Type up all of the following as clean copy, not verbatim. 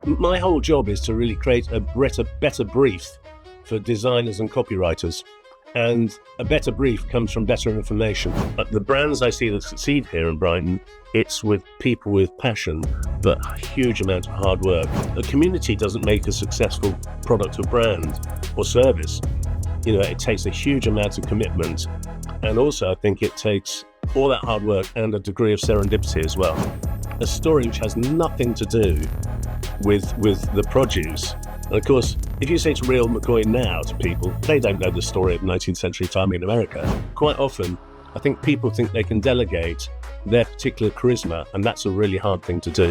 My whole job is to really create a better brief for designers and copywriters. And a better brief comes from better information. But the brands I see that succeed here in Brighton, it's with people with passion, but a huge amount of hard work. A community doesn't make a successful product or brand or service. It takes a huge amount of commitment. And also, I think it takes all that hard work and a degree of serendipity as well. A story which has nothing to do with the produce. And of course, if you say to real McCoy now to people, they don't know the story of 19th century farming in America. Quite often, I think people think they can delegate their particular charisma, and that's a really hard thing to do.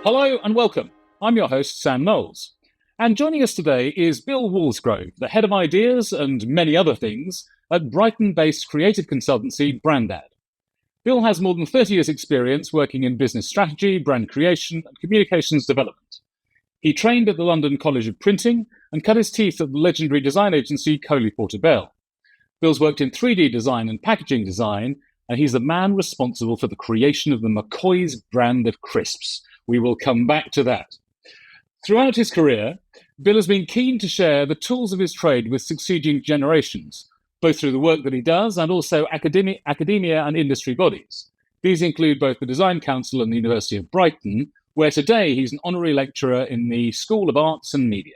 Hello and welcome. I'm your host, Sam Knowles. And joining us today is Bill Wallsgrove, the head of ideas and many other things at Brighton-based creative consultancy Brandad. Bill has more than 30 years' experience working in business strategy, brand creation, and communications development. He trained at the London College of Printing and cut his teeth at the legendary design agency Coley Porter Bell. Bill's worked in 3D design and packaging design, and he's the man responsible for the creation of the McCoy's brand of crisps. We will come back to that. Throughout his career, Bill has been keen to share the tools of his trade with succeeding generations, both through the work that he does and also academia and industry bodies. These include both the Design Council and the University of Brighton, where today he's an honorary lecturer in the School of Arts and Media.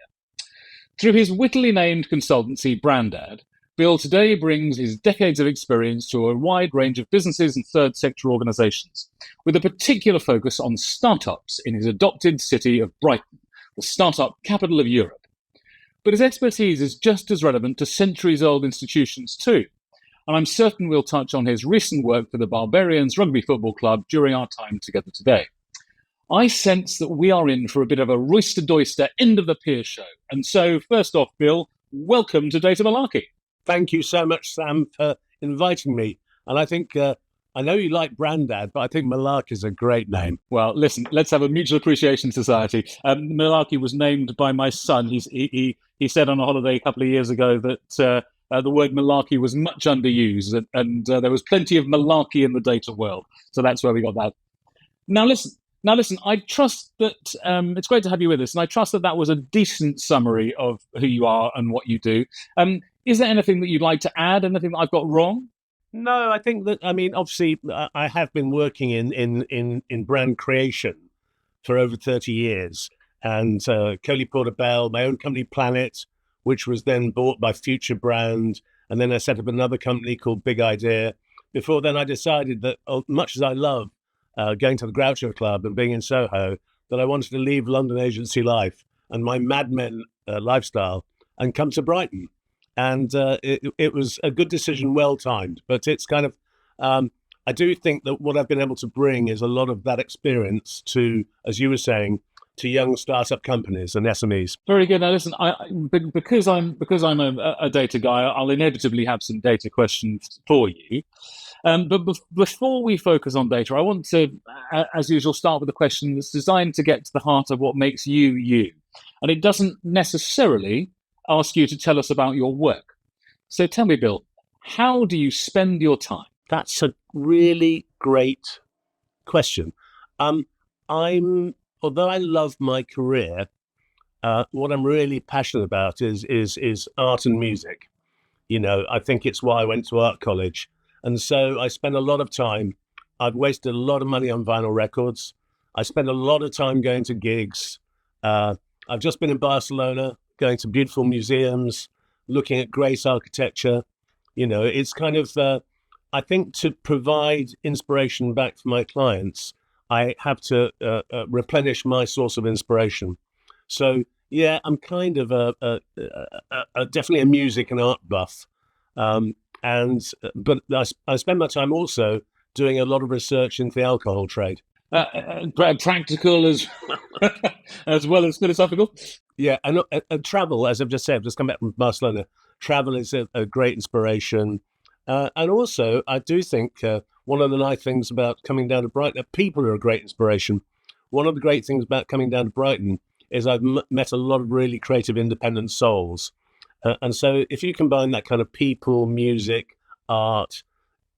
Through his wittily named consultancy, Brandad, Bill today brings his decades of experience to a wide range of businesses and third sector organisations, with a particular focus on startups in his adopted city of Brighton, the startup capital of Europe. But his expertise is just as relevant to centuries-old institutions too, and I'm certain we'll touch on his recent work for the Barbarians Rugby Football Club during our time together today. I sense that we are in for a bit of a roister-doister end of the pier show. And so, first off, Bill, welcome to Data Malarkey. Thank you so much, Sam, for inviting me. And I think, I know you like Brandad, but I think Malarkey is a great name. Well, listen, let's have a mutual appreciation society. Malarkey was named by my son. He said on a holiday a couple of years ago that the word malarkey was much underused, and there was plenty of malarkey in the data world. So that's where we got that. Now, listen, I trust that it's great to have you with us, and I trust that was a decent summary of who you are and what you do. Is there anything that you'd like to add, anything that I've got wrong? No, I think that, obviously, I have been working in brand creation for over 30 years. And Coley Porter Bell, my own company, Planet, which was then bought by Future Brand. And then I set up another company called Big Idea. Before then, I decided that, much as I love going to the Groucho Club and being in Soho, that I wanted to leave London agency life and my Mad Men lifestyle and come to Brighton. And it was a good decision, well-timed. But it's kind of, I do think that what I've been able to bring is a lot of that experience to, as you were saying, to young startup companies and SMEs. Very good. Now, listen, because I'm a data guy, I'll inevitably have some data questions for you. But before we focus on data, I want to, as usual, start with a question that's designed to get to the heart of what makes you, you. And it doesn't necessarily ask you to tell us about your work. So tell me, Bill, how do you spend your time? That's a really great question. Although I love my career, what I'm really passionate about is art and music. I think it's why I went to art college. And so I spend a lot of time. I've wasted a lot of money on vinyl records. I spend a lot of time going to gigs. I've just been in Barcelona, going to beautiful museums, looking at great architecture. It's kind of, I think to provide inspiration back for my clients, I have to replenish my source of inspiration. So, yeah, I'm kind of definitely a music and art buff. But I spend my time also doing a lot of research into the alcohol trade. Practical as well as philosophical. Yeah, and travel, as I've just said, I've just come back from Barcelona. Travel is a great inspiration. And also, I do think one of the nice things about coming down to Brighton, people are a great inspiration. One of the great things about coming down to Brighton is I've met a lot of really creative, independent souls. And so if you combine that kind of people, music, art,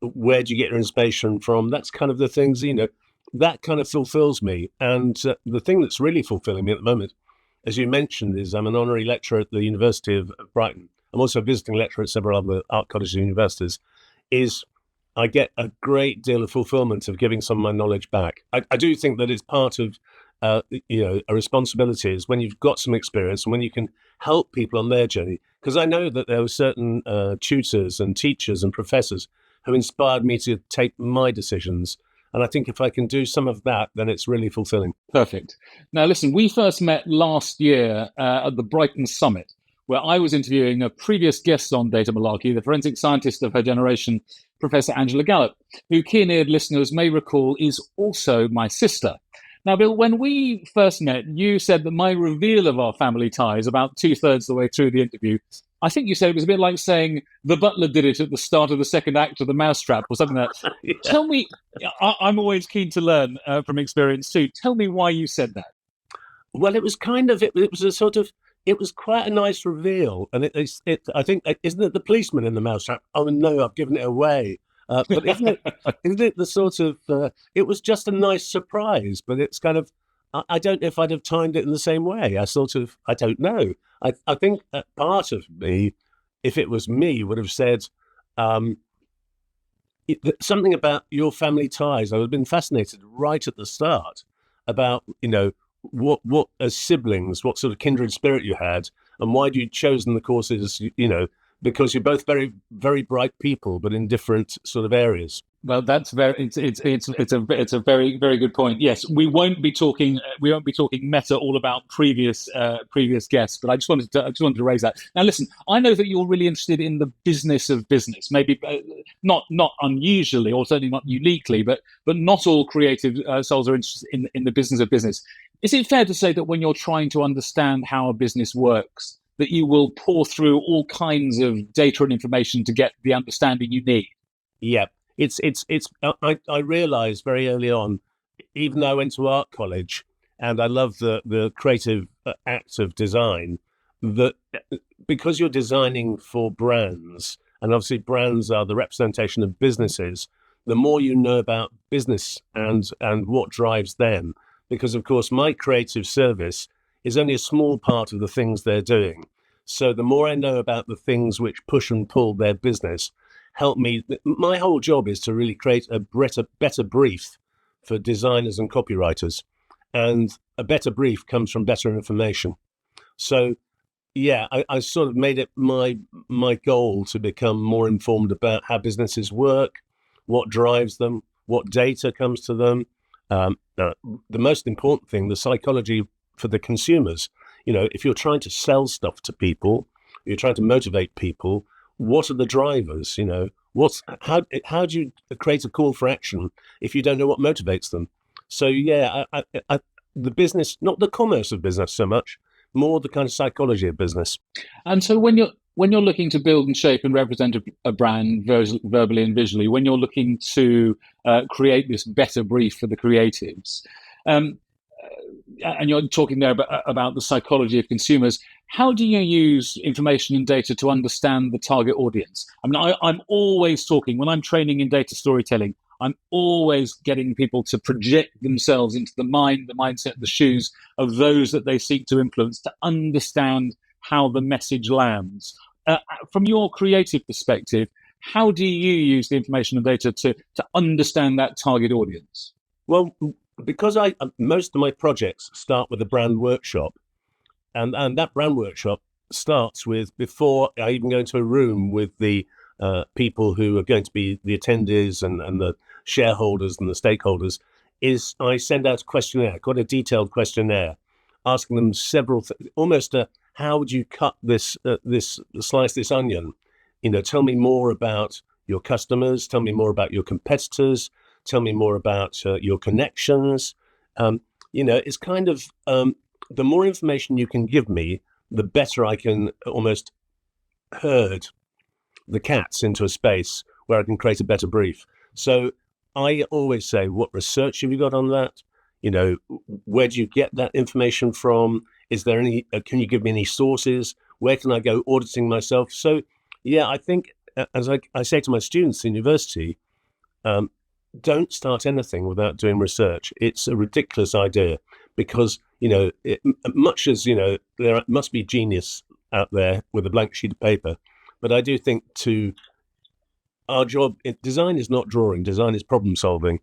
where do you get your inspiration from? That's kind of the things, that kind of fulfills me. And the thing that's really fulfilling me at the moment, as you mentioned, is I'm an honorary lecturer at the University of Brighton. I'm also a visiting lecturer at several other art colleges and universities. Is I get a great deal of fulfillment of giving some of my knowledge back. I do think that it's part of a responsibility is when you've got some experience and when you can help people on their journey. Because I know that there were certain tutors and teachers and professors who inspired me to take my decisions. And I think if I can do some of that, then it's really fulfilling. Perfect. Now, listen, we first met last year at the Brighton Summit, where I was interviewing a previous guest on Data Malarkey, the forensic scientist of her generation, Professor Angela Gallup, who keen-eared listeners may recall is also my sister. Now, Bill, when we first met, you said that my reveal of our family ties about 2/3 of the way through the interview, I think you said it was a bit like saying the butler did it at the start of the second act of The Mousetrap or something like that. Yeah. Tell me, I'm always keen to learn from experience too. Tell me why you said that. Well, it was it was quite a nice reveal. And I think, isn't it the policeman in The Mousetrap? Oh, no, I've given it away. But isn't it the sort of, it was just a nice surprise, but it's kind of, I don't know if I'd have timed it in the same way. I don't know. I think part of me, if it was me, would have said something about your family ties. I would have been fascinated right at the start about, what as siblings, what sort of kindred spirit you had, and why you'd chosen the courses, because you're both very, very bright people, but in different sort of areas. Well, that's it's a very, very good point. Yes, we won't be talking meta all about previous guests, but I just wanted to raise that. Now, listen, I know that you're really interested in the business of business. Maybe not unusually, or certainly not uniquely, but not all creative souls are interested in the business of business. Is it fair to say that when you're trying to understand how a business works, that you will pour through all kinds of data and information to get the understanding you need? Yeah. I realized very early on, even though I went to art college and I love the creative act of design, that because you're designing for brands, and obviously brands are the representation of businesses, the more you know about business and what drives them, because of course my creative service is only a small part of the things they're doing. So the more I know about the things which push and pull their business, help me. My whole job is to really create a better brief for designers and copywriters. And a better brief comes from better information. So, yeah, I sort of made it my goal to become more informed about how businesses work, what drives them, what data comes to them. The most important thing, the psychology for the consumers. If you're trying to sell stuff to people, you're trying to motivate people, what are the drivers? How do you create a call for action if you don't know what motivates them? So yeah, the business, not the commerce of business so much, more the kind of psychology of business. And so when you're looking to build and shape and represent a brand verbally and visually, when you're looking to create this better brief for the creatives, and you're talking there about the psychology of consumers, how do you use information and data to understand the target audience? I mean, I'm always talking, when I'm training in data storytelling, I'm always getting people to project themselves into the mindset, the shoes of those that they seek to influence, to understand how the message lands. From your creative perspective, how do you use the information and data to understand that target audience? Well, because most of my projects start with a brand workshop, and that brand workshop starts with, before I even go into a room with the people who are going to be the attendees and the shareholders and the stakeholders, is I send out a questionnaire, quite a detailed questionnaire, asking them several almost how would you cut this slice this onion? Tell me more about your customers, tell me more about your competitors, tell me more about your connections. It's kind of the more information you can give me, the better I can almost herd the cats into a space where I can create a better brief. So I always say, what research have you got on that? Where do you get that information from? Is there any, can you give me any sources? Where can I go auditing myself? So, yeah, I think, as I say to my students in university, don't start anything without doing research. It's a ridiculous idea because, much as, there must be genius out there with a blank sheet of paper. But I do think our job, design is not drawing, design is problem solving.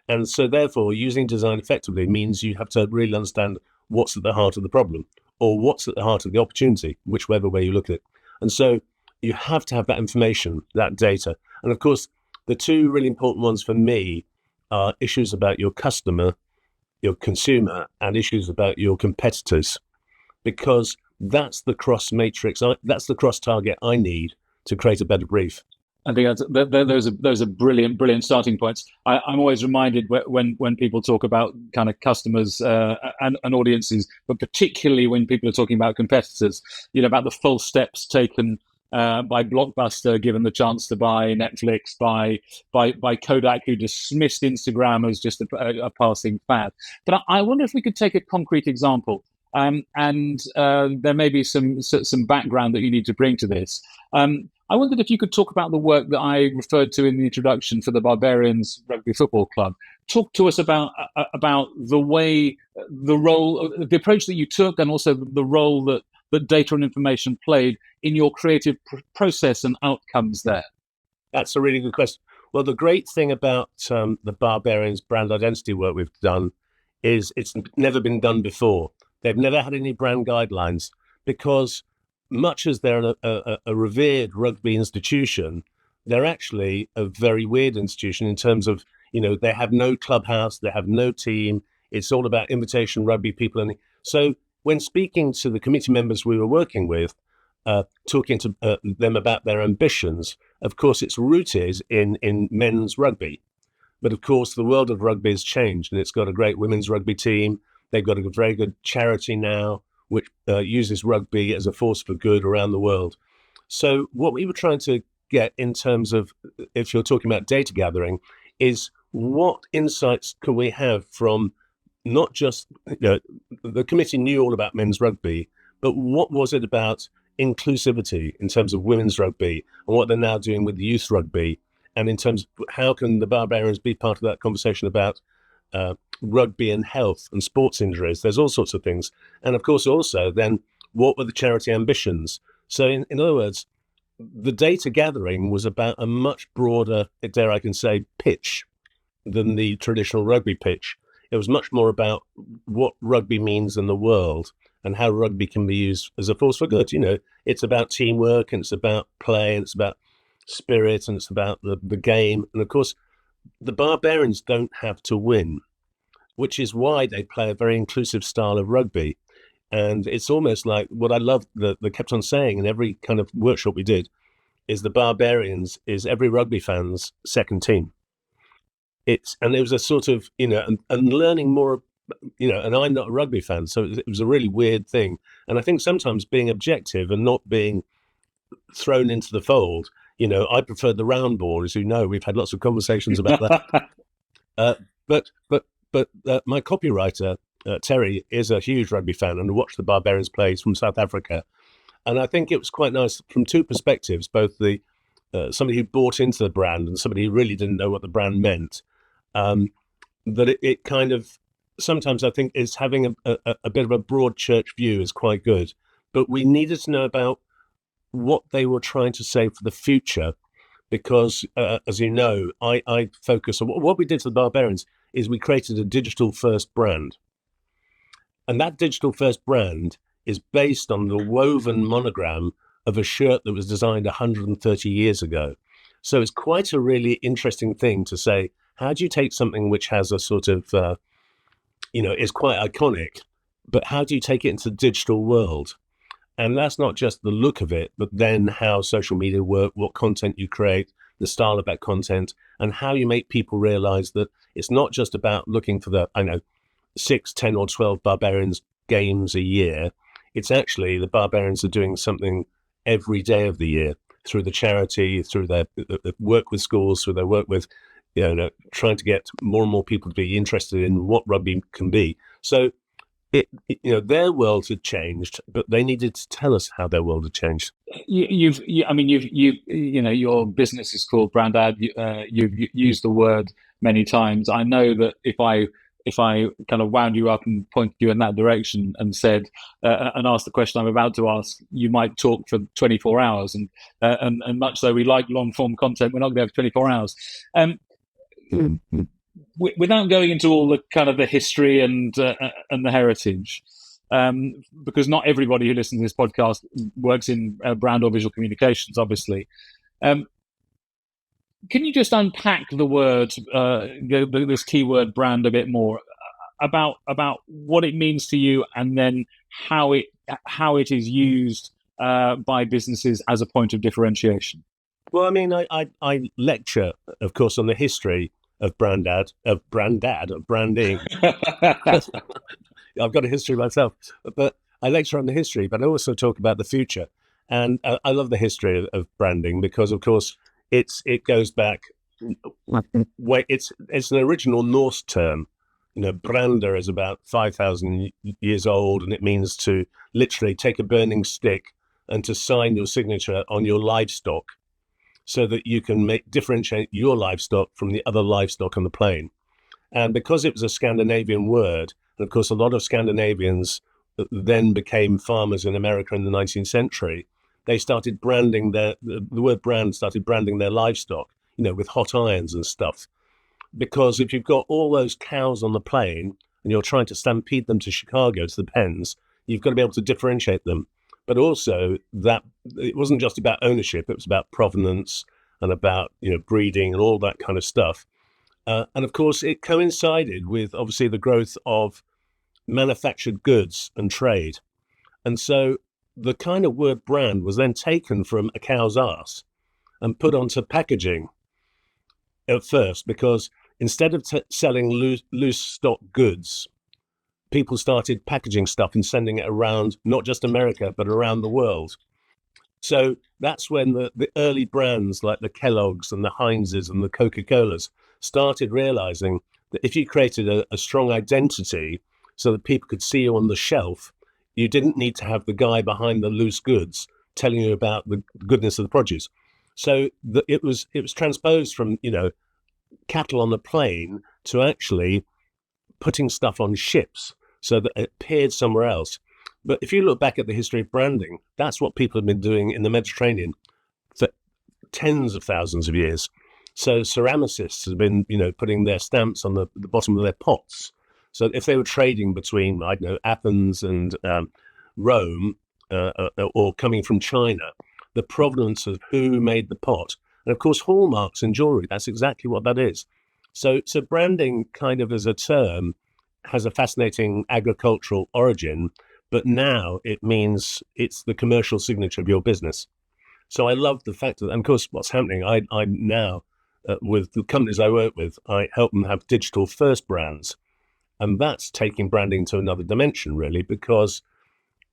And so therefore, using design effectively means you have to really understand what's at the heart of the problem or what's at the heart of the opportunity, whichever way you look at it. And so you have to have that information, that data. And of course, the two really important ones for me are issues about your customer, your consumer, and issues about your competitors, because that's the cross matrix, that's the cross target I need to create a better brief. I think those are brilliant starting points. I'm always reminded when people talk about kind of customers and audiences, but particularly when people are talking about competitors, about the false steps taken by Blockbuster, given the chance to buy Netflix, by Kodak, who dismissed Instagram as just a passing fad. But I wonder if we could take a concrete example. And there may be some background that you need to bring to this. I wondered if you could talk about the work that I referred to in the introduction for the Barbarians Rugby Football Club. Talk to us about the role, the approach that you took, and also the role that data and information played in your creative process and outcomes there. That's a really good question. Well, the great thing about the Barbarians brand identity work we've done is it's never been done before. They've never had any brand guidelines because much as they're a revered rugby institution, they're actually a very weird institution in terms of, they have no clubhouse, they have no team. It's all about invitation rugby people. And so when speaking to the committee members we were working with, talking to them about their ambitions, of course, it's rooted in men's rugby. But of course, the world of rugby has changed and it's got a great women's rugby team. They've got a very good charity now, which uses rugby as a force for good around the world. So what we were trying to get in terms of, if you're talking about data gathering, is what insights can we have from not just, the committee knew all about men's rugby, but what was it about inclusivity in terms of women's rugby and what they're now doing with youth rugby? And in terms of how can the Barbarians be part of that conversation about rugby and health and sports injuries? There's all sorts of things. And of course, also then, what were the charity ambitions? So in other words, the data gathering was about a much broader, dare I can say, pitch than the traditional rugby pitch. It was much more about what rugby means in the world and how rugby can be used as a force for good. It's about teamwork and it's about play and it's about spirit and it's about the game. And of course, the Barbarians don't have to win, which is why they play a very inclusive style of rugby. And it's almost like what I love that they kept on saying in every kind of workshop we did is the Barbarians is every rugby fan's second team. And it was a sort of, and learning more, and I'm not a rugby fan, so it was a really weird thing. And I think sometimes being objective and not being thrown into the fold, I prefer the round ball, as you know, we've had lots of conversations about that. But my copywriter, Terry, is a huge rugby fan and watched the Barbarians play from South Africa. And I think it was quite nice from two perspectives, both the somebody who bought into the brand and somebody who really didn't know what the brand meant, that it kind of, sometimes I think is having a bit of a broad church view is quite good. But we needed to know about what they were trying to say for the future, because as you know, I focus on what we did to the Barbarians is we created a digital first brand. And that digital first brand is based on the woven monogram of a shirt that was designed 130 years ago. So it's quite a really interesting thing to say, how do you take something which has a sort of, is quite iconic, but how do you take it into the digital world? And that's not just the look of it, but then how social media work, what content you create, the style of that content, and how you make people realize that it's not just about looking for the, 6, 10 or 12 Barbarians games a year. It's actually the Barbarians are doing something every day of the year through the charity, through their work with schools, through their work with, trying to get more and more people to be interested in what rugby can be. So, their world had changed, but they needed to tell us how their world had changed. Your business is called Brandad. You've used the word many times. I know that if I kind of wound you up and pointed you in that direction and said and asked the question I'm about to ask, you might talk for 24 hours. And much though we like long form content, we're not going to have 24 hours. Without going into all the kind of the history and the heritage, because not everybody who listens to this podcast works in brand or visual communications, obviously. Can you just unpack the word, this keyword brand, a bit more about what it means to you, and then how it is used by businesses as a point of differentiation? Well, I mean, I lecture, of course, on the history of Brandad, of branding. I've got a history myself, but I lecture on the history, but I also talk about the future. And I love the history of branding because, of course, it goes back. It's an original Norse term. Brander is about 5,000 years old, and it means to literally take a burning stick and to sign your signature on your livestock, so that you can differentiate your livestock from the other livestock on the plain. And because it was a Scandinavian word, and of course a lot of Scandinavians then became farmers in America in the 19th century, they started branding the word brand started branding their livestock, with hot irons and stuff. Because if you've got all those cows on the plain and you're trying to stampede them to Chicago, to the pens, you've got to be able to differentiate them. But also that it wasn't just about ownership, it was about provenance and about, breeding and all that kind of stuff. And of course, it coincided with obviously the growth of manufactured goods and trade. And so the kind of word brand was then taken from a cow's ass and put onto packaging at first, because instead of selling loose stock goods, people started packaging stuff and sending it around, not just America, but around the world. So that's when the early brands like the Kellogg's and the Heinz's and the Coca-Colas started realizing that if you created a strong identity so that people could see you on the shelf, you didn't need to have the guy behind the loose goods telling you about the goodness of the produce. So it was transposed from, cattle on the plain to actually putting stuff on ships so that it appeared somewhere else. But if you look back at the history of branding, that's what people have been doing in the Mediterranean for tens of thousands of years. So ceramicists have been, putting their stamps on the bottom of their pots. So if they were trading between, Athens and Rome, or coming from China, the provenance of who made the pot. And of course, hallmarks in jewelry, that's exactly what that is. So branding kind of as a term has a fascinating agricultural origin, but now it means it's the commercial signature of your business. So I love the fact that, and of course, what's happening, I'm now, with the companies I work with, I help them have digital first brands. And that's taking branding to another dimension, really, because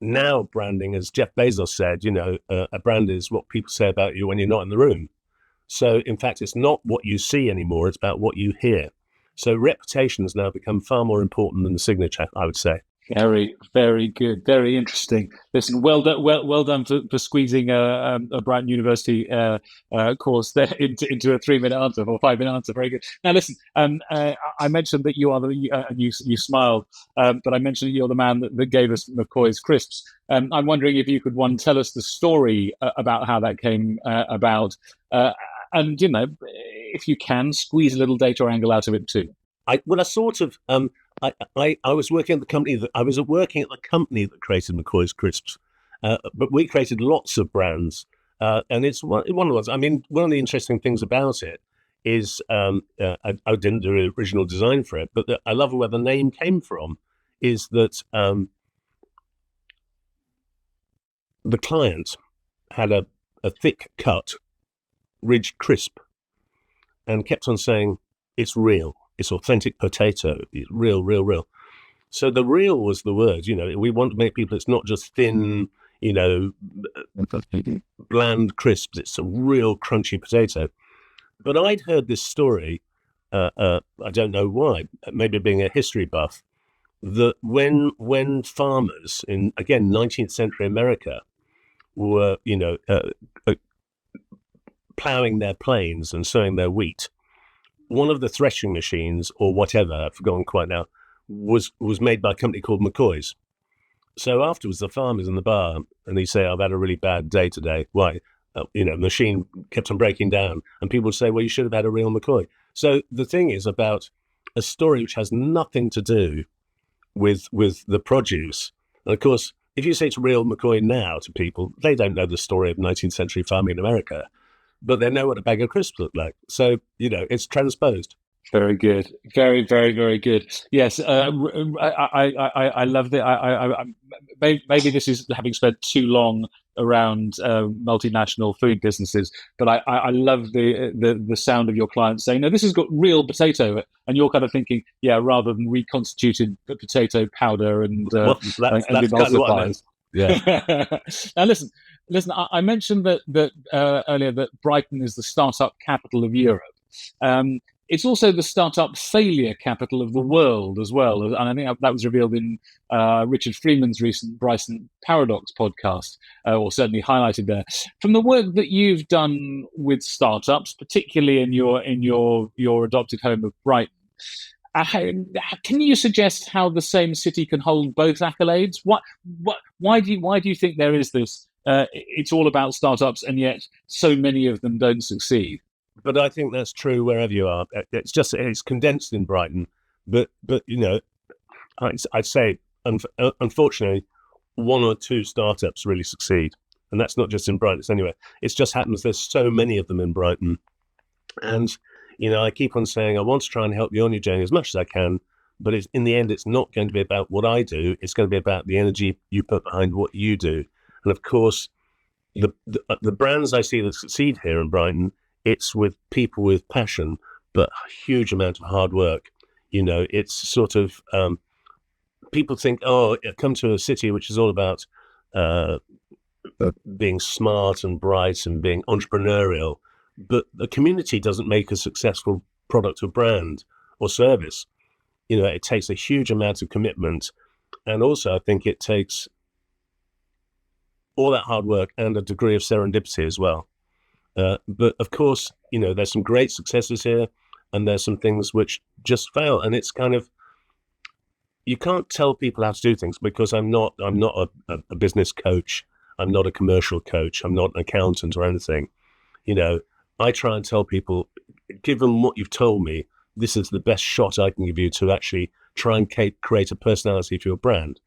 now branding, as Jeff Bezos said, a brand is what people say about you when you're not in the room. So, in fact, it's not what you see anymore, it's about what you hear. So reputation has now become far more important than the signature, I would say. Very, very good. Very interesting. Listen, well done for squeezing a Brighton University course there into a 3-minute answer or 5-minute answer. Very good. Now, listen, I mentioned that you are you smiled, but I mentioned that you're the man that gave us McCoy's crisps. I'm wondering if you could, tell us the story about how that came about, and if you can, squeeze a little data angle out of it too. I was working at the company that created McCoy's crisps, but we created lots of brands, and it's one of the ones. I mean, one of the interesting things about it is I didn't do an original design for it, but I love where the name came from. Is that the client had a thick cut, ridged crisp, and kept on saying, "It's real. It's authentic potato. It's real, real, real." So the real was the word. We want to make people, it's not just thin, bland crisps. It's a real crunchy potato. But I'd heard this story, I don't know why, maybe being a history buff, that when farmers in, again, 19th century America were, plowing their plains and sowing their wheat, one of the threshing machines or whatever, I've forgotten quite now, was made by a company called McCoy's. So afterwards, the farmer's in the bar and they say, I've had a really bad day today. Why? The machine kept on breaking down. And people would say, well, you should have had a real McCoy. So the thing is about a story which has nothing to do with the produce. And of course, if you say it's real McCoy now to people, they don't know the story of 19th century farming in America, but they know what a bag of crisps looked like. So, it's transposed. Very good. Very, very, very good. Yes, I love that. Maybe this is having spent too long around multinational food businesses, but I love the sound of your clients saying, "No, this has got real potato," and you're kind of thinking, "Yeah," rather than reconstituted potato powder and That's kind of what I meant. Yeah. Now, listen. I mentioned that earlier that Brighton is the startup capital of Europe. It's also the startup failure capital of the world as well. And I think that was revealed in Richard Freeman's recent Brighton Paradox podcast, or certainly highlighted there. From the work that you've done with startups, particularly in your adopted home of Brighton, can you suggest how the same city can hold both accolades? Why do you think there is this? It's all about startups, and yet so many of them don't succeed. But I think that's true wherever you are. It's condensed in Brighton, but I'd say unfortunately, one or two startups really succeed, and that's not just in Brighton. It's anywhere. It just happens there's so many of them in Brighton, and I keep on saying I want to try and help you on your journey as much as I can, but in the end, it's not going to be about what I do. It's going to be about the energy you put behind what you do, and of course, the brands I see that succeed here in Brighton. It's with people with passion, but a huge amount of hard work. It's sort of people think, come to a city which is all about being smart and bright and being entrepreneurial. But the community doesn't make a successful product or brand or service. It takes a huge amount of commitment. And also, I think it takes all that hard work and a degree of serendipity as well. But of course, there's some great successes here, and there's some things which just fail. And it's kind of, you can't tell people how to do things because I'm not a business coach. I'm not a commercial coach. I'm not an accountant or anything. I try and tell people, given what you've told me, this is the best shot I can give you to actually try and create a personality for your brand.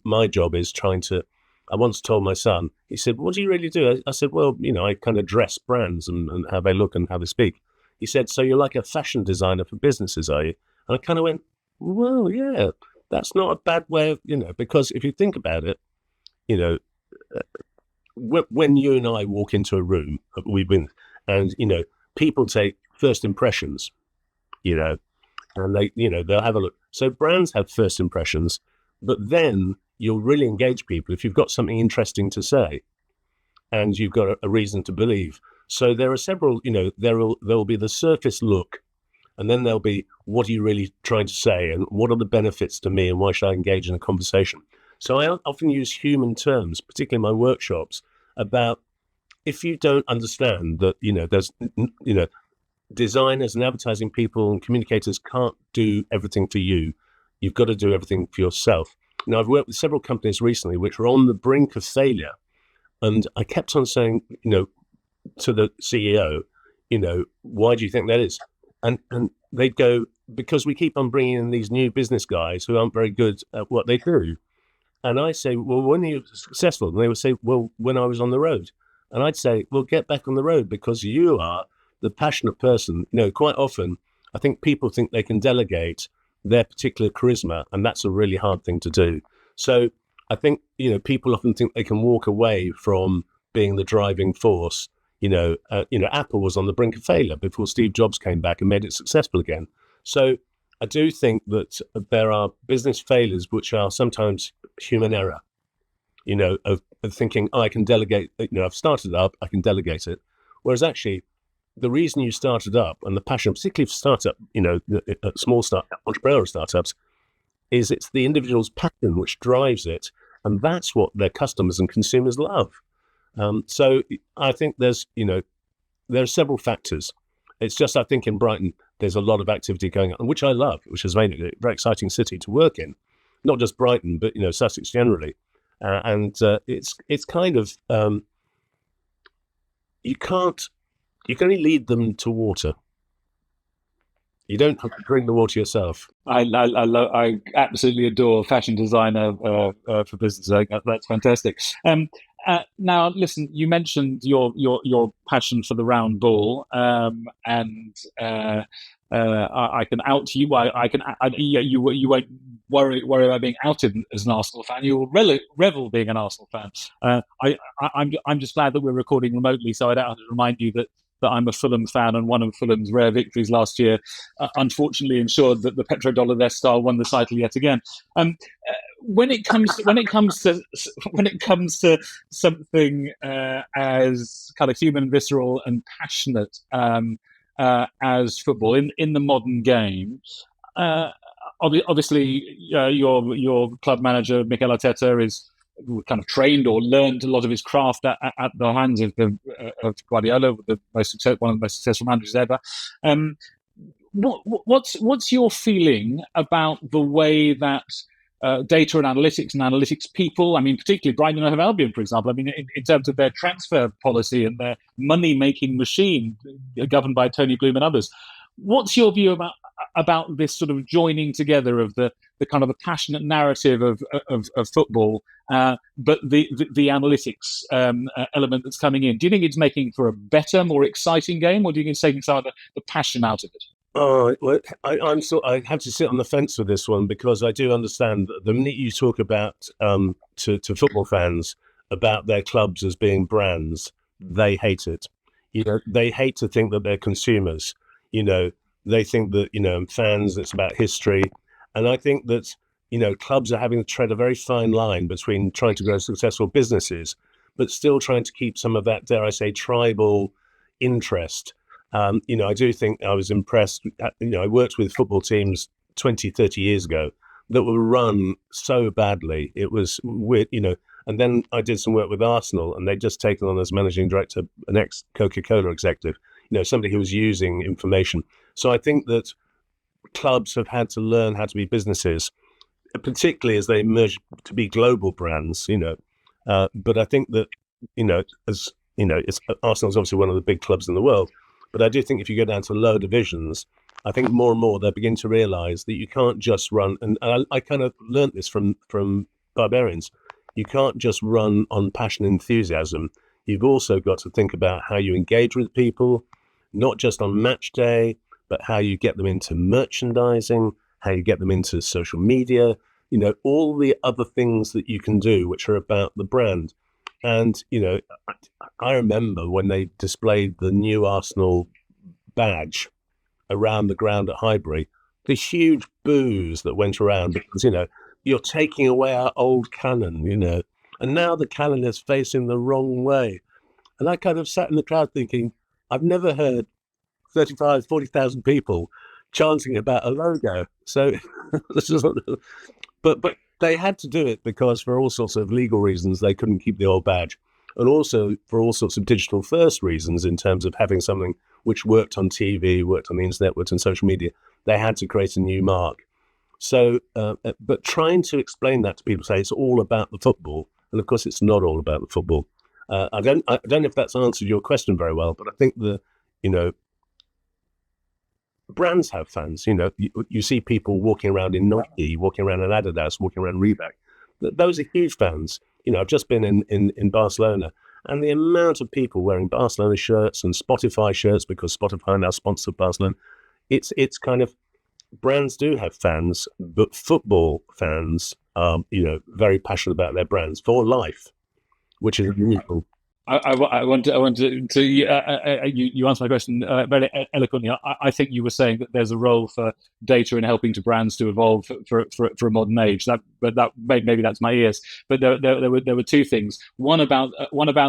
My job is trying to. I once told my son, he said, what do you really do? I said, well, I kind of dress brands and how they look and how they speak. He said, so you're like a fashion designer for businesses, are you? And I kind of went, well, yeah, that's not a bad way of, because if you think about it, when you and I walk into a room, and people take first impressions, and they'll have a look. So brands have first impressions, but then you'll really engage people if you've got something interesting to say and you've got a reason to believe. So there are several, there will be the surface look, and then there'll be, what are you really trying to say, and what are the benefits to me, and why should I engage in a conversation? So I often use human terms, particularly in my workshops, about if you don't understand that, there's, designers and advertising people and communicators can't do everything for you. You've got to do everything for yourself. Now, I've worked with several companies recently which were on the brink of failure. And I kept on saying, to the CEO, why do you think that is? And they'd go, because we keep on bringing in these new business guys who aren't very good at what they do. And I say, well, when are you successful? And they would say, well, when I was on the road. And I'd say, well, get back on the road because you are the passionate person. Quite often, I think people think they can delegate their particular charisma, and that's a really hard thing to do. So I think, people often think they can walk away from being the driving force. Apple was on the brink of failure before Steve Jobs came back and made it successful again. So I do think that there are business failures which are sometimes human error, of thinking, I can delegate, I've started up, I can delegate it. Whereas actually, the reason you started up and the passion, particularly for startup, small entrepreneurial startups, is it's the individual's passion which drives it. And that's what their customers and consumers love. So I think there are several factors. It's just, I think in Brighton, there's a lot of activity going on, which I love, which has made it a very exciting city to work in. Not just Brighton, but, Sussex generally. And it's kind of, you can only lead them to water. You don't have to drink the water yourself. I absolutely adore fashion designer for business. That's fantastic. Now, listen, you mentioned your passion for the round ball, and I can out you. You won't worry about being outed as an Arsenal fan. You will revel being an Arsenal fan. I'm just glad that we're recording remotely, so I don't have to remind you that I'm a Fulham fan, and one of Fulham's rare victories last year unfortunately ensured that the petrodollar Death Star won the title yet again. When it comes to something as kind of human, visceral, and passionate as football in the modern game, obviously your club manager Mikel Arteta is kind of trained or learned a lot of his craft at the hands of Guardiola, one of the most successful managers ever. What's your feeling about the way that data and analytics people, I mean, particularly Brighton and Albion, for example, I mean, in terms of their transfer policy and their money-making machine governed by Tony Bloom and others, what's your view about this sort of joining together of the kind of a passionate narrative of football, but the analytics element that's coming in? Do you think it's making for a better, more exciting game, or do you think it's taking some of the passion out of it? Oh, well, I have to sit on the fence with this one, because I do understand that the minute you talk about to football fans about their clubs as being brands, they hate it. They hate to think that they're consumers. They think that, fans, it's about history. And I think that, clubs are having to tread a very fine line between trying to grow successful businesses, but still trying to keep some of that, dare I say, tribal interest. I do think I was impressed. I worked with football teams 20, 30 years ago that were run so badly. It was weird, and then I did some work with Arsenal, and they'd just taken on as managing director an ex-Coca-Cola executive, somebody who was using information. So I think that clubs have had to learn how to be businesses, particularly as they emerge to be global brands, but I think that, Arsenal's obviously one of the big clubs in the world. But I do think if you go down to lower divisions, I think more and more they're beginning to realise that you can't just run, and I kind of learnt this from Barbarians, you can't just run on passion and enthusiasm. You've also got to think about how you engage with people, not just on match day, but how you get them into merchandising, how you get them into social media, all the other things that you can do which are about the brand. And, I remember when they displayed the new Arsenal badge around the ground at Highbury, the huge boos that went around because, you're taking away our old canon, and now the canon is facing the wrong way. And I kind of sat in the crowd thinking, I've never heard 35, 40,000 people chanting about a logo. So, but they had to do it because for all sorts of legal reasons, they couldn't keep the old badge. And also for all sorts of digital first reasons, in terms of having something which worked on TV, worked on the internet, worked on social media, they had to create a new mark. So, but trying to explain that to people, say it's all about the football, and of course it's not all about the football. I don't know if that's answered your question very well, but I think brands have fans. You see people walking around in Nike, walking around in Adidas, walking around Reebok. Those are huge fans. I've just been in Barcelona, and the amount of people wearing Barcelona shirts and Spotify shirts, because Spotify now sponsors Barcelona. It's kind of, brands do have fans, but football fans are, very passionate about their brands for life, which is unusual. I want to you answer my question very eloquently. I think you were saying that there's a role for data in helping to brands to evolve for a modern age. Maybe that's my ears. But there were two things. One about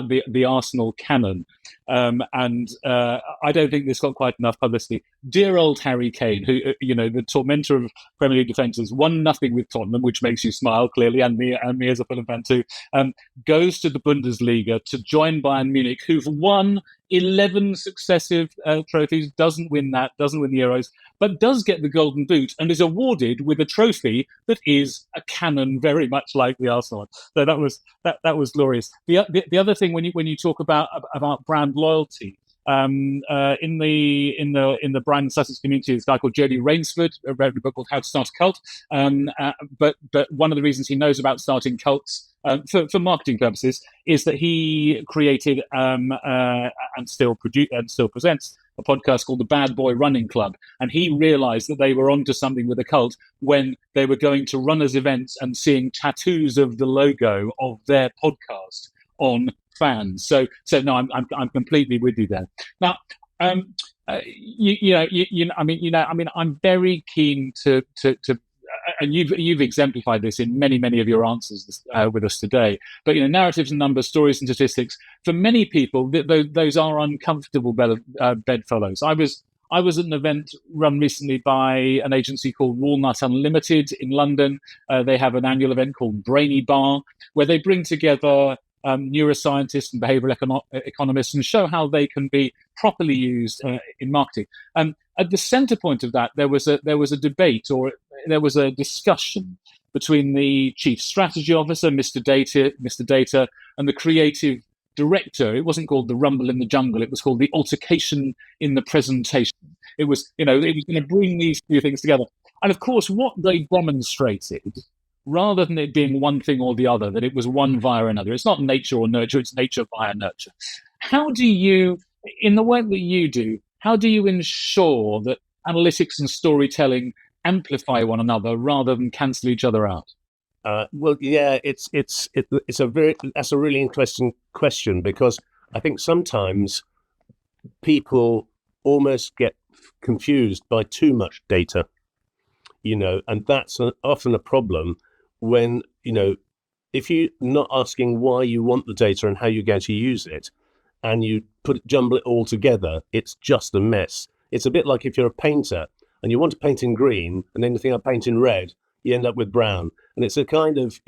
the Arsenal canon, and I don't think this got quite enough publicity. Dear old Harry Kane, who the tormentor of Premier League defenders, 1-0 with Tottenham, which makes you smile clearly, and me as a Fulham fan too, goes to the Bundesliga to join joined Bayern Munich, who've won 11 successive trophies, doesn't win the Euros, but does get the Golden Boot and is awarded with a trophy that is a cannon, very much like the Arsenal one. So that was glorious. The other thing, when you talk about brand loyalty, in the Brighton Sussex community, this guy called Jody Rainsford wrote a book called How to Start a Cult. But one of the reasons he knows about starting cults for marketing purposes is that he created and still presents a podcast called the Bad Boy Running Club, and he realized that they were onto something with a cult when they were going to runners' events and seeing tattoos of the logo of their podcast on fans. So no, I'm completely with you there. Now, I'm very keen to and you've exemplified this in many of your answers with us today. But narratives and numbers, stories and statistics, for many people, those are uncomfortable bedfellows. I was at an event run recently by an agency called Walnut Unlimited in London. They have an annual event called Brainy Bar, where they bring together neuroscientists and behavioral economists and show how they can be properly used in marketing. At the center point of that, there was a debate, or there was a discussion between the chief strategy officer, Mr. Data, and the creative director. It wasn't called the Rumble in the Jungle. It was called the Altercation in the Presentation. It was going to bring these two things together. And of course, what they demonstrated, rather than it being one thing or the other, that it was one via another. It's not nature or nurture, it's nature via nurture. How do you, in the work that you do, how do you ensure that analytics and storytelling amplify one another rather than cancel each other out? That's a really interesting question, because I think sometimes people almost get confused by too much data, and that's often a problem when, if you're not asking why you want the data and how you're going to use it, and you jumble it all together, it's just a mess. It's a bit like if you're a painter and you want to paint in green, and then you think I'll paint in red, you end up with brown. And it's a kind of,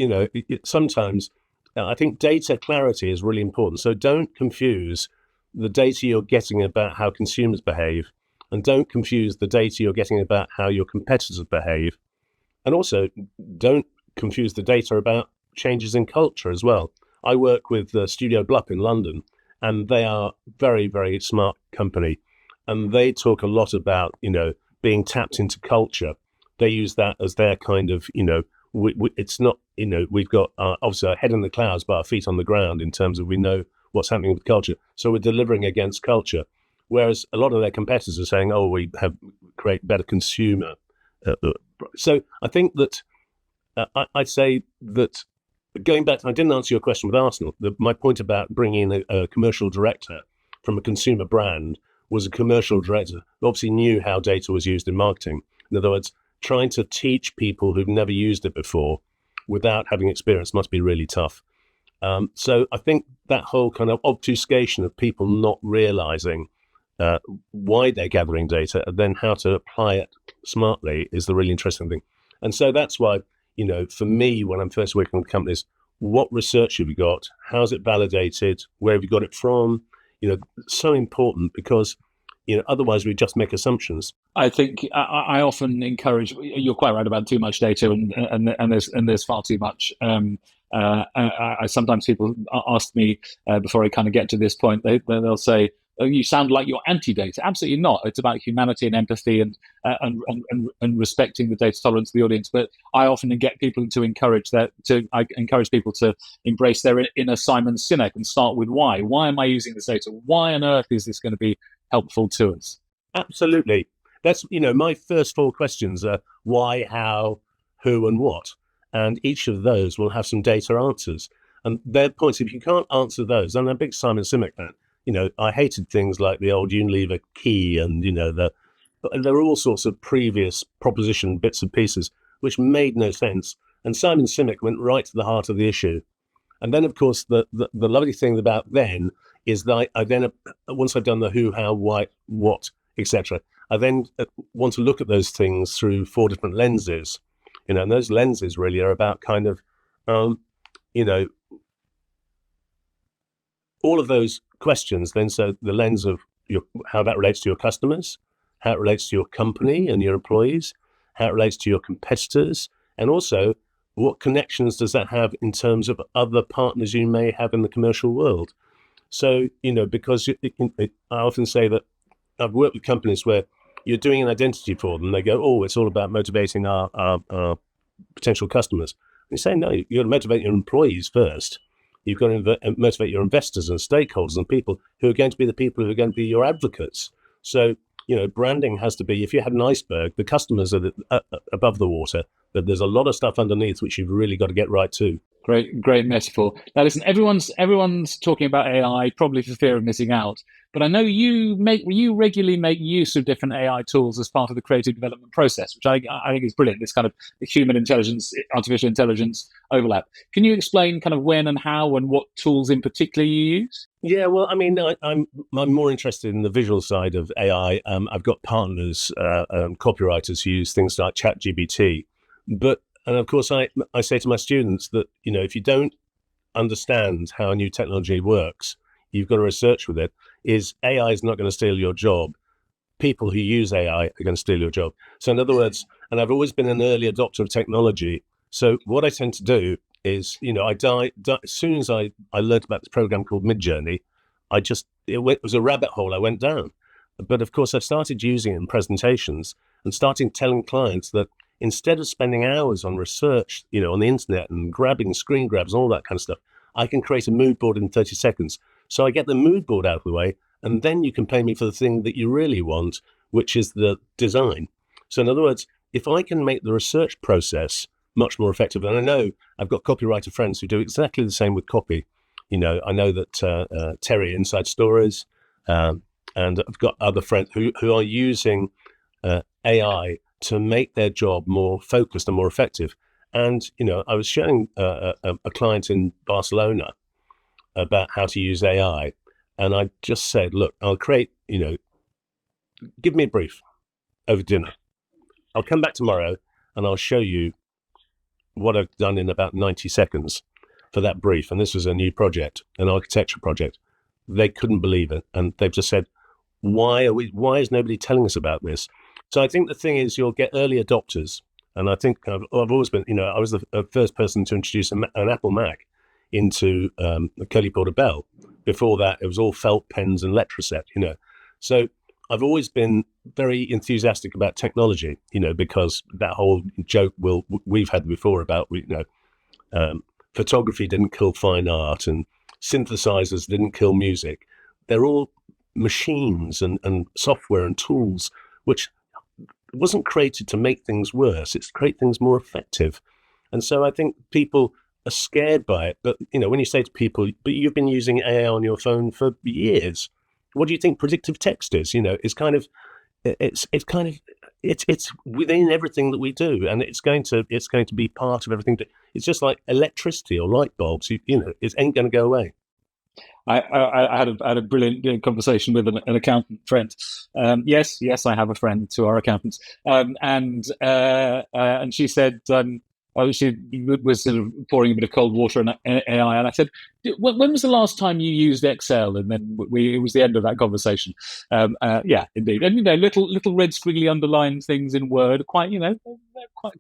sometimes I think data clarity is really important. So don't confuse the data you're getting about how consumers behave, and don't confuse the data you're getting about how your competitors behave. And also, don't confuse the data about changes in culture as well. I work with Studio Blup in London, and they are very, very smart company. And they talk a lot about, being tapped into culture. They use that as their kind of, it's not, we've got obviously our head in the clouds, but our feet on the ground in terms of we know what's happening with culture. So we're delivering against culture. Whereas a lot of their competitors are saying, oh, we have create better consumer. So I think that I'd say that, going back, I didn't answer your question with Arsenal. My point about bringing in a commercial director from a consumer brand was a commercial director who obviously knew how data was used in marketing. In other words, trying to teach people who've never used it before without having experience must be really tough. So I think that whole kind of obfuscation of people not realizing why they're gathering data and then how to apply it smartly is the really interesting thing. And so that's why, for me, when I'm first working with companies, what research have you got? How's it validated? Where have you got it from? So important, because otherwise we just make assumptions. I think I often encourage. You're quite right about too much data, and there's far too much. I sometimes people ask me before I kind of get to this point, they'll say, "Oh, you sound like you're anti-data." Absolutely not. It's about humanity and empathy and respecting the data tolerance of the audience. But I often get people to encourage I encourage people to embrace their inner Simon Sinek and start with why. Why am I using this data? Why on earth is this going to be helpful to us? Absolutely. That's, my first four questions are why, how, who, and what. And each of those will have some data answers. And their points, if you can't answer those, I'm a big Simon Sinek fan. I hated things like the old Unilever key and, there were all sorts of previous proposition bits and pieces which made no sense. And Simon Sinek went right to the heart of the issue. And then, of course, the lovely thing about then is that I then, once I've done the who, how, why, what, etc., I then want to look at those things through four different lenses. And those lenses really are about kind of, all of those questions then, so the lens of how that relates to your customers, how it relates to your company and your employees, how it relates to your competitors, and also what connections does that have in terms of other partners you may have in the commercial world. So, because I often say that I've worked with companies where you're doing an identity for them. They go, oh, it's all about motivating our potential customers. You say, no, you've got to motivate your employees first. You've got to motivate your investors and stakeholders and people who are going to be the people who are going to be your advocates. So, branding has to be, if you had an iceberg, the customers are above the water, but there's a lot of stuff underneath which you've really got to get right too. Great metaphor. Now, listen, everyone's talking about AI, probably for fear of missing out. But I know you regularly make use of different AI tools as part of the creative development process, which I think is brilliant. This kind of human intelligence, artificial intelligence overlap. Can you explain kind of when and how and what tools in particular you use? Yeah, well, I mean, I'm more interested in the visual side of AI. I've got partners, copywriters who use things like ChatGPT, and of course, I say to my students that, if you don't understand how a new technology works, you've got to research with it. AI is not going to steal your job. People who use AI are going to steal your job. So in other words, and I've always been an early adopter of technology. So what I tend to do is, as soon as I learned about this program called Midjourney, it was a rabbit hole I went down. But of course, I started using it in presentations and starting telling clients that instead of spending hours on research, on the internet and grabbing screen grabs and all that kind of stuff, I can create a mood board in 30 seconds. So I get the mood board out of the way, and then you can pay me for the thing that you really want, which is the design. So in other words, if I can make the research process much more effective, and I know I've got copywriter friends who do exactly the same with copy. I know that Terry Inside Stories, and I've got other friends who are using AI to make their job more focused and more effective. And, I was showing a client in Barcelona about how to use AI. And I just said, look, I'll create, give me a brief over dinner. I'll come back tomorrow and I'll show you what I've done in about 90 seconds for that brief. And this was a new project, an architecture project. They couldn't believe it. And they've just said, why is nobody telling us about this? So I think the thing is you'll get early adopters. And I think I've always been, I was the first person to introduce an Apple Mac into Coley Porter Bell. Before that, it was all felt pens and Letraset, So I've always been very enthusiastic about technology, because that whole joke we've had before about, photography didn't kill fine art and synthesizers didn't kill music. They're all machines and software and tools, which wasn't created to make things worse. It's to create things more effective. And so I think people are scared by it. But, when you say to people, but you've been using AI on your phone for years, what do you think predictive text is? It's within everything that we do, and it's going to be part of everything. It's just like electricity or light bulbs. It ain't going to go away. I had a brilliant conversation with an accountant friend. Yes, I have a friend who are accountants, and she said, she was sort of pouring a bit of cold water on AI, and I said, when was the last time you used Excel? And then it was the end of that conversation. Yeah, indeed. And little red squiggly underlined things in Word are quite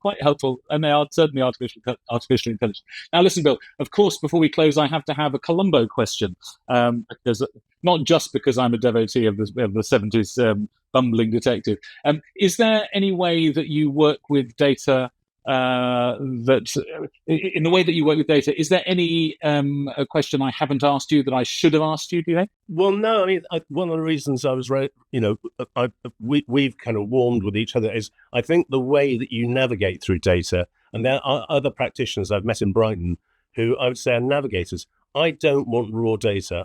quite helpful, and they are certainly artificial intelligence. Now, listen, Bill. Of course, before we close, I have to have a Columbo question, because not just because I'm a devotee of the 70s bumbling detective. Is there any way that you work with data? That in the way that you work with data, is there any a question I haven't asked you that I should have asked you, do you think? Well, no, I mean, one of the reasons I was we've kind of warmed with each other is I think the way that you navigate through data, and there are other practitioners I've met in Brighton who I would say are navigators. I don't want raw data.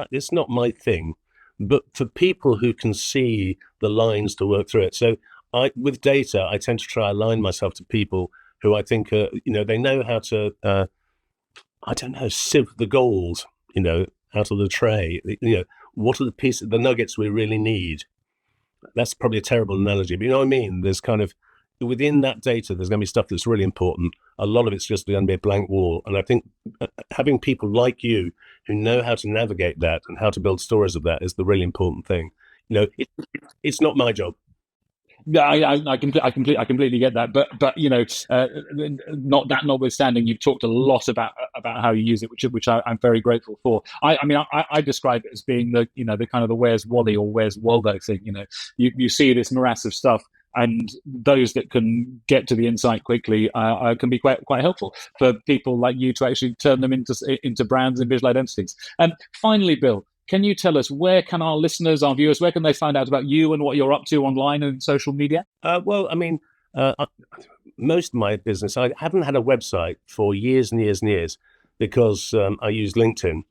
It's not my thing, but for people who can see the lines to work through it. So with data, I tend to try to align myself to people who I think they know how to, sieve the gold, out of the tray. What are the pieces, the nuggets we really need? That's probably a terrible analogy, but you know what I mean? There's kind of, within that data, there's going to be stuff that's really important. A lot of it's just going to be a blank wall. And I think having people like you who know how to navigate that and how to build stories of that is the really important thing. It's not my job. Yeah, I completely get that, but notwithstanding, you've talked a lot about how you use it, which I'm very grateful for. I describe it as being the kind of the Where's Wally or Where's Waldo thing. You see this morass of stuff, and those that can get to the insight quickly can be quite helpful for people like you to actually turn them into brands and visual identities. And finally, Bill, can you tell us where can our listeners, our viewers, where can they find out about you and what you're up to online and social media? Most of my business, I haven't had a website for years and years and years because I use LinkedIn,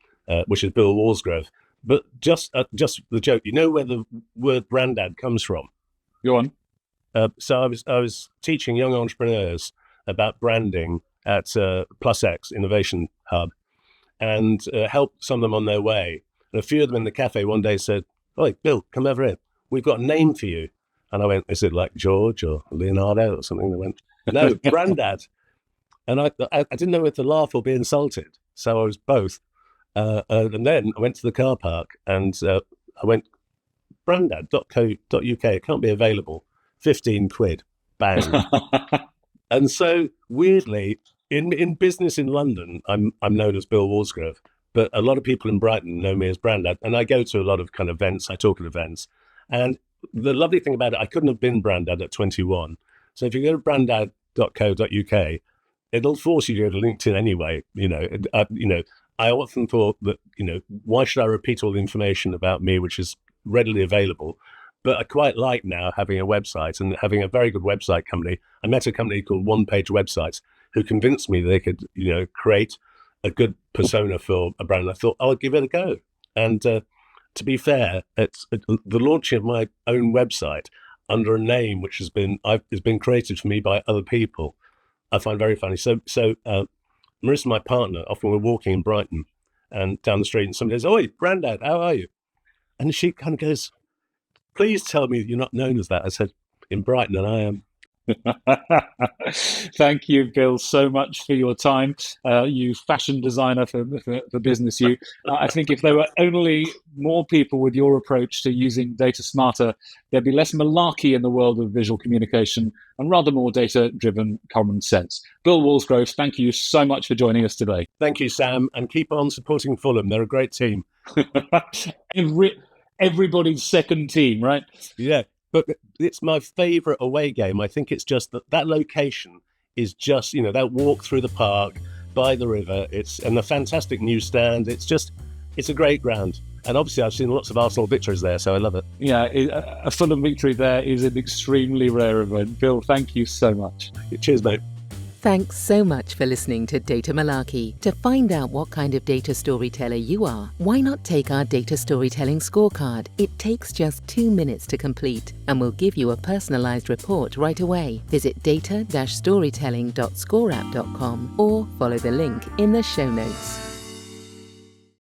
which is Bill Wallsgrove. But just the joke, where the word Brandad comes from? Go on. So I was teaching young entrepreneurs about branding at Plus X Innovation Hub and helped some of them on their way. And a few of them in the cafe one day said, "Oi, Bill, come over here. We've got a name for you." And I went, "Is it like George or Leonardo or something?" They went, "No, Brandad." And I didn't know whether to laugh or be insulted. So I was both. And then I went to the car park and I went, brandad.co.uk. It can't be available. 15 quid. Bang. And so weirdly, in business in London, I'm known as Bill Wallsgrove. But a lot of people in Brighton know me as Brandad, and I go to a lot of kind of events. I talk at events, and the lovely thing about it, I couldn't have been Brandad at 21. So if you go to brandad.co.uk, it'll force you to go to LinkedIn anyway. I often thought that why should I repeat all the information about me, which is readily available? But I quite like now having a website and having a very good website company. I met a company called One Page Websites who convinced me they could create a good persona for a brand. I thought, I'll give it a go. And to be fair, it's the launching of my own website under a name which has been created for me by other people, I find very funny. So Marissa, my partner, often we're walking in Brighton and down the street, and somebody goes, "Oi, Brandad, how are you?" And she kind of goes, "Please tell me you're not known as that." I said, "In Brighton, and I am." Thank you, Bill, so much for your time. You fashion designer for business. I think if there were only more people with your approach to using data smarter, there'd be less malarkey in the world of visual communication and rather more data-driven common sense. Bill Wallsgrove, thank you so much for joining us today. Thank you, Sam, and keep on supporting Fulham. They're a great team. Everybody's second team, right? Yeah. But it's my favourite away game. I think it's just that location is just, that walk through the park, by the river. And the fantastic newsstand. It's a great ground. And obviously I've seen lots of Arsenal victories there, so I love it. Yeah, a Fulham victory there is an extremely rare event. Bill, thank you so much. Cheers, mate. Thanks so much for listening to Data Malarkey. To find out what kind of data storyteller you are, why not take our data storytelling scorecard? It takes just 2 minutes to complete and will give you a personalized report right away. Visit data-storytelling.scoreapp.com or follow the link in the show notes.